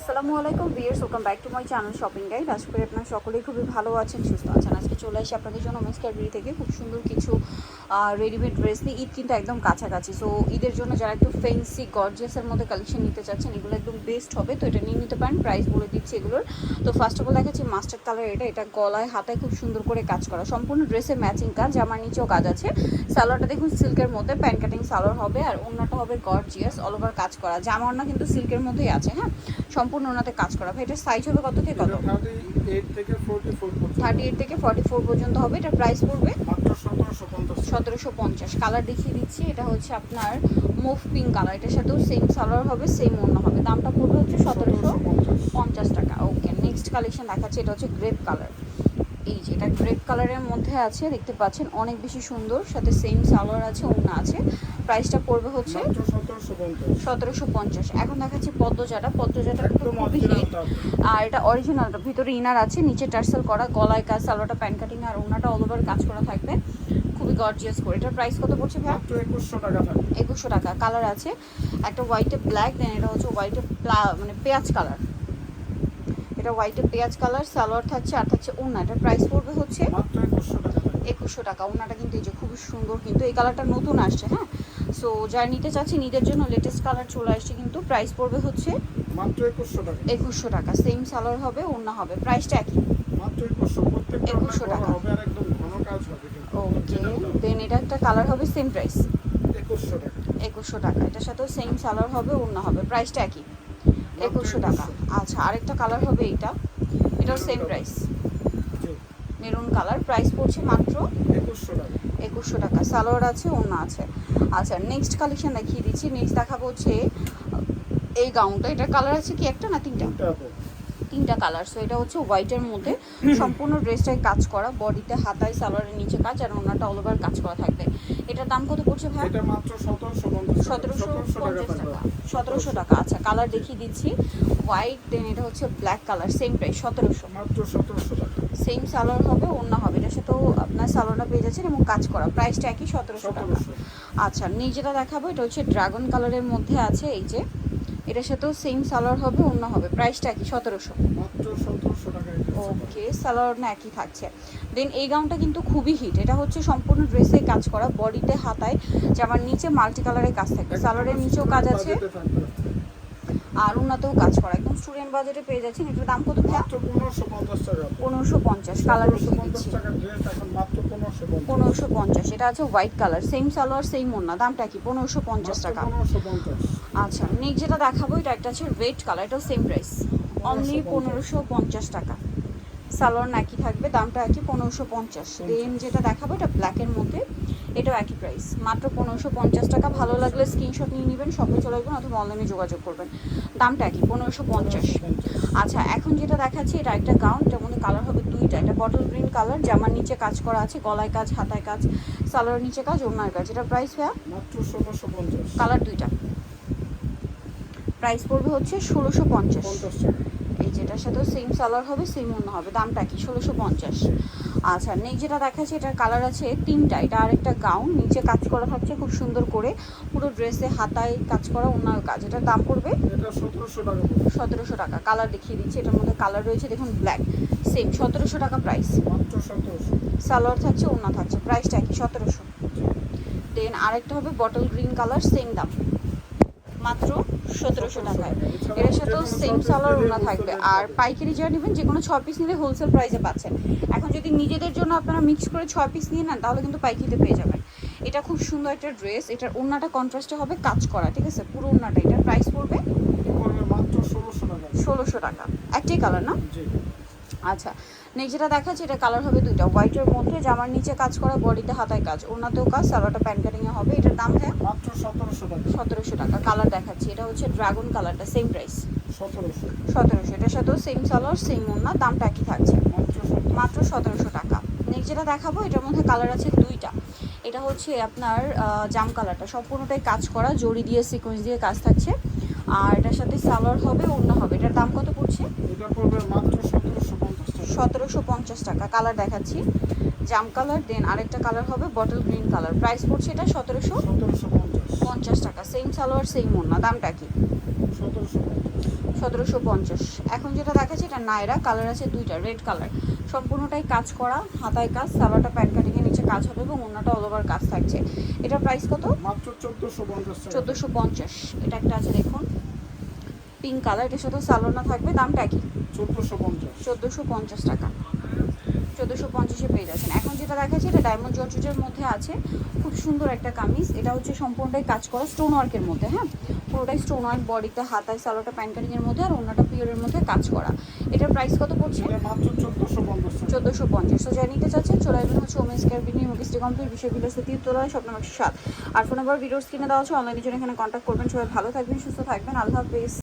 আসসালামু আলাইকুম viewers, welcome back to my channel shopping guide. আশা করি আপনারা সকলেই খুবই ভালো আছেন, সুস্থ আছেন। আজকে চলে আসি আপনাদের জন্য মিস ক্যাডবেরি থেকে খুব সুন্দর কিছু রেডিমেড ড্রেস নিয়ে। ঈদ কিন্তু একদম কাছাকাছি, সো ঈদের জন্য যারা একটু ফ্যান্সি গর্জিয়াসের মধ্যে কালেকশন নিতে চাচ্ছেন, এগুলো একদম বেস্ট হবে। তো এটা নিয়ে নিতে পারেন, প্রাইস বলে দিচ্ছি এগুলোর। তো ফার্স্ট অফ অল দেখাচ্ছি মাস্টার্ড কালার। এটা গলায় হাতায় খুব সুন্দর করে কাজ করা, সম্পূর্ণ ড্রেসে ম্যাচিং কাজ, জামার নিচেও কাজ আছে। সালোয়ারটা দেখুন সিল্কের মধ্যে প্যান্ট কাটিং সালোয়ার হবে, আর ওড়নাটা হবে গর্জিয়াস অল ওভার কাজ করা। জামা ওড়না কিন্তু সিল্কের মধ্যেই আছে, হ্যাঁ, সম্পূর্ণ ওনাতে কাজ করা। ভাই এটার সাইজ হবে কত থেকে কত? 38 থেকে 44 পর্যন্ত হবে। এটার প্রাইস পড়বে মাত্র 1750। কালার দেখিয়ে দিচ্ছি, এটা হচ্ছে আপনার মুভ পিঙ্ক কালার। এটার সাথেও সেম সালোয়ার হবে, সেম ওড়না হবে। দামটা পড়বে হচ্ছে 1750 টাকা। ওকে, নেক্সট কালেকশন দেখাচ্ছি, এটা হচ্ছে গ্রেপ কালার। এই যে এটা গ্রেপ কালারের মধ্যে আছে, দেখতে পাচ্ছেন অনেক বেশি সুন্দর, সাথে সেম সালোয়ার আছে, ওড়না আছে। প্রাইসটা পড়বে হচ্ছে 1750। এখন দেখাচ্ছি পদ্মজাটা কিন্তু খুবই হিট, আর এটা অরিজিনালটা ভিতরে ইনার আছে, নিচে টার্সেল করা, গলায় কাজ, সালোয়ারটা প্যান্ট কাটিং আর ওড়নাটা অল ওভার কাজ করা থাকবে, খুবই গর্জিয়াস করে। এটার প্রাইস কত পড়ছে ভাই? মাত্র 2100 টাকা থাকবে। 2100 টাকা। কালার আছে একটা হোয়াইটে ব্ল্যাক, দেন এটা হচ্ছে হোয়াইটে মানে পেঁয়াজ কালার। এটা হোয়াইটে পেঁয়াজ কালার, সালোয়ার থাকছে আর থাকছে ওড়না। এটার প্রাইস পড়বে হচ্ছে মাত্র 2100 টাকা। 2100 টাকা। ওড়নাটা কিন্তু এই যে খুবই সুন্দর, কিন্তু এই কালারটা নতুন আসছে, হ্যাঁ। সো যারা নিতে চাচ্ছেন ঈদের জন্য লেটেস্ট কালার চলে আসছে, কিন্তু প্রাইস পড়বে হচ্ছে মাত্র 2100 টাকা। 2100 টাকা। সেম সালোয়ার হবে, ওড়না হবে, প্রাইসটা একই, মাত্র 2100। প্রত্যেকটা 2100 টাকা হবে আর একদম ঘন কাজ হবে কিন্তু। ওকে, দেন এটা একটা কালার হবে, সেম প্রাইস 2100 টাকা। 2100 টাকা। এটার সাথেও সেম সালোয়ার হবে, ওড়না হবে, প্রাইসটা একই, 2100 টাকা। আচ্ছা, আরেকটা কালার হবে এটাও সেম প্রাইস, জি, মেরুন কালার। প্রাইস পড়ছে মাত্র 2100 টাকা। 2100 টাকা। সালোয়ার আছে, ওড়না আছে। আচ্ছা, নেক্সট কালেকশন দেখিয়ে দিচ্ছি। নেক্সট দেখাবো হচ্ছে এই গাউনটা। এটার কালার আছে কি একটা না তিনটা? তিনটা কালার। সো এটা হচ্ছে হোয়াইটের মধ্যে, সম্পূর্ণ ড্রেসটাই কাজ করা, বডিতে হাতায় সালোয়ারের নিচে কাজ, আর ওনাটা অল ওভার কাজ করা থাকবে। এটার দাম কত পড়ছে ভাই? এটা মাত্র 1750 টাকা। 1700 টাকা। আচ্ছা, কালার দেখিয়ে দিচ্ছি, হোয়াইট, দেন এটা হচ্ছে ব্ল্যাক কালার, সেম প্রাইস 1700। মাত্র 1700 টাকা। সেম সালোয়ার হবে, ওড়না হবে। এটার সাথেও আপনার সালোয়ারটা পেয়ে যাচ্ছেন এবং কাজ করা, প্রাইসটা একই 1700 টাকা। আচ্ছা, যেটা দেখাবো এটা হচ্ছে ড্রাগন কালারের মধ্যে আছে, এই যে এটার সাথেও সেম সালোয়ার হবে, ওড়না হবে, প্রাইসটা একই 1700। মাত্র 1700 টাকা। ওকে, সালোয়ার না একই থাকছে। দেন এই গাউনটা কিন্তু খুবই হিট, এটা হচ্ছে সম্পূর্ণ ড্রেসে কাজ করা, বডিতে হাতায় জামার নিচে মাল্টি কালারের কাজ থাকবে, সালোয়ারের নিচেও কাজ আছে আর ওড়নাতেও কাজ করা, একদম স্টুডেন্ট বাজেটে পেয়ে যাচ্ছেন। এটার দাম কত? মাত্র 1550 টাকা। 1550। কালার দেখিয়ে দিচ্ছি, 1550 টাকা ড্রেস এখন মাত্র 1550। 1550। এটা আছে white colour, same salwar same ওড়না, দামটা কি? 1550 টাকা। 1550। আচ্ছা, নেক্সট যেটা দেখাবো এটা একটা আছে রেড কালার, এটাও সেম প্রাইস, অনলি 1550 টাকা। সালোয়ার একই থাকবে, দামটা একই, 1550। দেন যেটা দেখাবো এটা ব্ল্যাকের মধ্যে, এটাও একই প্রাইস, মাত্র 1550 টাকা। ভালো লাগলে স্ক্রিনশট নিয়ে নেবেন, শপে চলে আসবেন অথবা অনলাইনে যোগাযোগ করবেন, দামটা একই, 1550। আচ্ছা, এখন যেটা দেখাচ্ছি এটা একটা গাউন, যেটার মধ্যে কালার হবে দুইটা। এটা বটল গ্রিন কালার, জামার নিচে কাজ করা আছে, গলায় কাজ, হাতায় কাজ, সালোয়ার নিচে কাজ, ওড়নার কাজ। এটা প্রাইস ভাইয়া? মাত্র 1650। কালার দুইটা, প্রাইস পড়বে হচ্ছে 1650 টাকা। এই যেটার সাথেও সেম সালোয়ার হবে, সেম ওড়না হবে, দামটা কি? 1650। আচ্ছা, নেক্সট যেটা দেখাচ্ছি এটার কালার আছে তিনটা। এটা আরেকটা গাউন, নিচে কাজ করা থাকছে খুব সুন্দর করে, পুরো ড্রেসে হাতায় কাজ করা, ওড়নার কাজ। এটার দাম পড়বে এটা 1700 টাকা। 1700 টাকা। কালার দেখিয়ে দিচ্ছি, এটার মধ্যে কালার রয়েছে দেখুন ব্ল্যাক, সেম 1700 টাকা প্রাইস। মাত্র 1700। সালোয়ার থাকছে, ওড়না থাকছে, প্রাইসটা কি? 1700। দেন আরেকটা হবে বটল গ্রিন কালার, সেম দাম, মাত্র 1700 টাকায়। এর সাথেও সেম সালোয়ার ওড়না থাকবে। আর পাইকারি যারা নেবেন, যে কোনো 6 পিস নিলে হোলসেল প্রাইসে পাচ্ছেন। এখন যদি নিজেদের জন্য আপনারা মিক্স করে 6 পিস নিয়ে নেন, তাহলে কিন্তু পাইকারিতে পেয়ে যাবেন। এটা খুব সুন্দর একটা ড্রেস, এটার ওড়নাটা কন্ট্রাস্টে হবে কাজ করা, ঠিক আছে, পুরো ওড়নাটা। এটার প্রাইস পড়বে মাত্র 1600 টাকা। 1600 টাকা। একটাই কালার না? জি। আচ্ছা, নেক্সট যেটা দেখাচ্ছে এটা কালার হবে দুইটা, হোয়াইটের মধ্যে, জামার নিচে কাজ করা, বডিতে হাতায় কাজ, ওড়নাতেও কাজ, সালোয়ারটা প্যান্ট কাটিংয়ে হবে। এটার দাম হ্যাঁ মাত্র 1700 টাকা। 1700 টাকা। কালার দেখাচ্ছি, এটা হচ্ছে ড্রাগন কালারটা, সেম প্রাইস 1700। 1700। এটার সাথেও সেম সালোয়ার সেম ওড়না, দামটা একই থাকছে, মাত্র 1700 টাকা। নেক্সট যেটা দেখাবো এটার মধ্যে কালার আছে দুইটা। এটা হচ্ছে আপনার জাম কালারটা, সম্পূর্ণটাই কাজ করা, জড়ি দিয়ে সিকোয়েন্স দিয়ে কাজ থাকছে, আর এটার সাথে সালোয়ার হবে, ওড়না হবে। এটার দাম কত পড়ছে? এটা পড়বে মাত্র 1750 টাকা। 1750 টাকা। কালার দেখাচ্ছি জাম কালার, দেন আরেকটা কালার হবে বটল গ্রিন কালার, প্রাইস পড়ছে এটা 1750 টাকা। সেম সালোয়ার সেম ওড়না, দামটা কি? 1750। 1750। এখন যেটা দেখাচ্ছে এটা নায়রা, কালার আছে দুইটা, রেড কালার, সম্পূর্ণটাই কাজ করা, হাতায় কাজ, সালোয়ারটা প্যান্ট কাটিংয়ের নিচে কাজ হবে এবং অন্যটা অল ওভার কাজ থাকছে। এটার প্রাইস কত? মাত্র 1450 টাকা। 1450। এটা একটা আছে দেখুন পিঙ্ক কালার, এটার সাথে সালোনা থাকবে, দামটা কি? 1450। 1450 টাকা, 1450-এ পেয়ে যাচ্ছেন। এখন যেটা দেখাচ্ছি এটা ডায়মন্ড জর্জেটের মধ্যে আছে, খুব সুন্দর একটা কামিজ। এটা হচ্ছে সম্পূর্ণটাই কাজ করা স্টোন ওয়ার্কের মধ্যে, হ্যাঁ পুরোটাই স্টোন ওয়ার্ক, বডিতে হাতায় সালোয়ারটা প্যান্ট কাটিংয়ের মধ্যে আর অন্যটা পিওরের মধ্যে কাজ করা। এটার প্রাইস কত পড়ছে? এটা মাত্র 1450 টাকা। 1450। তো যাই নিতে চাচ্ছেন চলে আসবেন হচ্ছে ওমেন্স কেয়ার বিনি মুকিস্টি কমপ্লিট বিষয় বিলাসে 3 স্বপ্ন 7। আর ফোন নাম্বার ভিডিওস কিনে দেওয়া হচ্ছে, অনলাইনের জন্য এখানে কন্ট্যাক্ট করবেন। সবাই ভালো থাকবেন, সুস্থ থাকবেন, আল্লাহ হাফেজ।